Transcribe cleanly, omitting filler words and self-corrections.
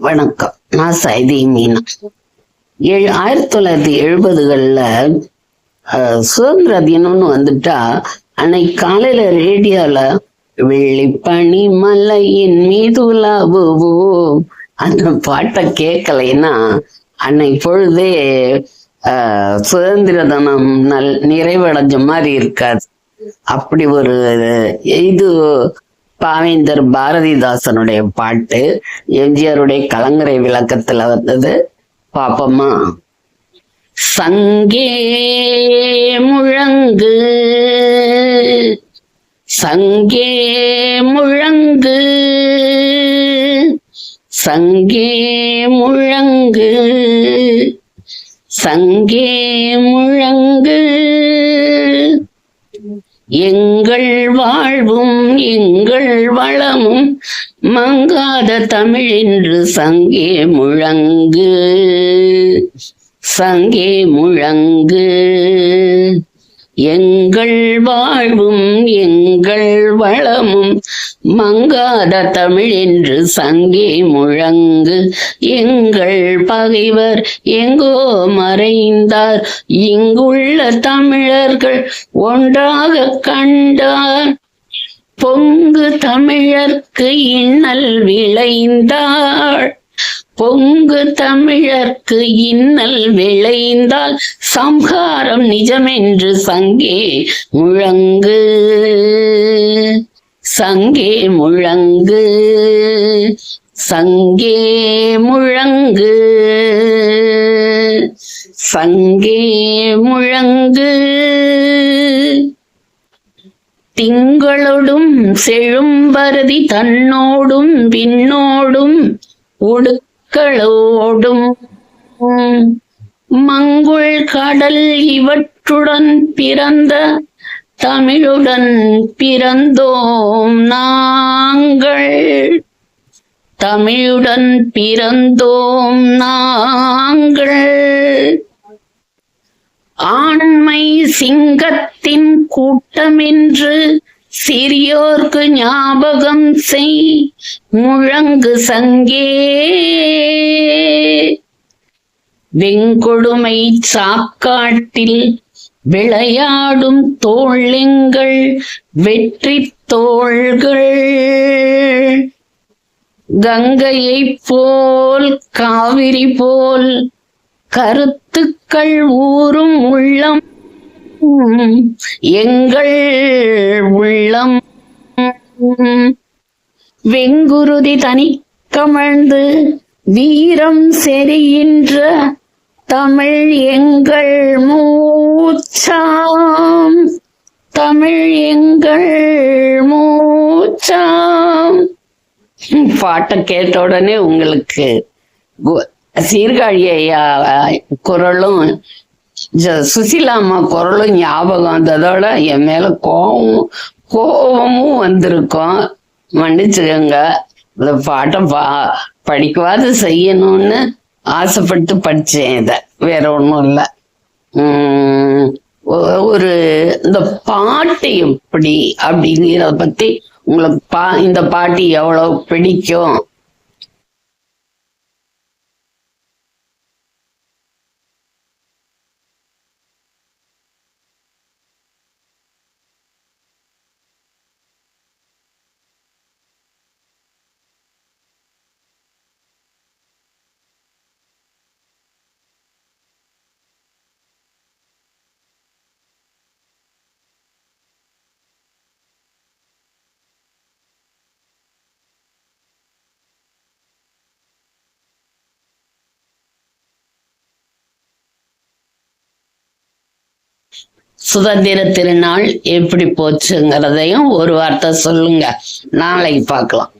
வணக்கம். நான் சைதி மீனா. 1970களில் சுதந்திர தினம்னு வந்துட்டா அன்னைக்கு காலையில ரேடியோல வெள்ளிப்பனி மலையின் மீது உலாவுவோம் அந்த பாட்டை கேட்கலைன்னா அன்னைக்கு பொழுதே சுதந்திர தினம் நிறைவடைஞ்ச மாதிரி இருக்காது. அப்படி ஒரு இது பாவேந்தர் பாரதிதாசனுடைய பாட்டு எம்ஜிஆருடைய கலங்கரை விளக்கத்துல வந்தது. பாப்போமா? சங்கே முழங்கு சங்கே முழங்கு சங்கே முழங்கு சங்கே முழங்கு எங்கள் வாழ்வும் எங்கள் வளமும் மங்காத தமிழ் என்று சங்கே முழங்கு சங்கே முழங்கு எங்கள் வாழ்வும் எங்கள் வளமும் மங்காத தமிழ் என்று சங்கே முழங்கு எங்கள் பகைவர் எங்கோ மறைந்தார் இங்குள்ள தமிழர்கள் ஒன்றாக கண்டார் பொங்கு தமிழர்க்கு இன்னல் விளைந்தாள் பொங்கு தமிழர்க்கு இன்னல் விளைந்தால் சம்ஹாரம் நிஜமென்று சங்கே முழங்கு சங்கே முழங்கு சங்கே முழங்கு சங்கே முழங்கு திங்களோடும் செழும்பரதி தன்னோடும் பின்னோடும் உடுக்களோடும் மங்குள் கடல் இவற்றுடன் பிறந்த தமிழுடன் பிறந்தோம் நாங்கள் தமிழுடன் பிறந்தோம் நாங்கள் ஆண்மை சிங்கத்தின் கூட்டமென்று சிறியோர்க்கு ஞாபகம் செய் முழங்கு சங்கே வெங்கொடுமை சாக்காட்டில் விளையாடும் தோள்கள் வெற்றி தோள்கள் கங்கையை போல் காவிரி போல் கருத்துக்கள் ஊறும் உள்ளம் எங்கள் உள்ளம் வெங்குருதி தனி கமழ்ந்து வீரம் செறிகின்ற தமிழ் எங்கள் மூச்சாம் தமிழ் எங்கள் மூச்சாம். பாட்டை கேட்ட உடனே உங்களுக்கு சீர்காழி ஐயா குரலும் சுசிலாம்மா குரலும் ஞாபகம் வந்ததோட என் மேல கோபமும் வந்திருக்கும். மன்னிச்சுக்கோங்க. இந்த பாட்டை படிக்கவாது செய்யணும்னு ஆசைப்பட்டு படிச்சேன். இத வேற ஒண்ணும் இல்லை. ஒரு இந்த பாட்டு எப்படி அப்படிங்கிறத பத்தி உங்களுக்கு இந்த பாட்டு எவ்வளவு பிடிக்கும்? சுதந்திர திருநாள் எப்படி போச்சுங்கிறதையும் ஒரு வார்த்தை சொல்லுங்க. நாளைக்கு பார்க்கலாம்.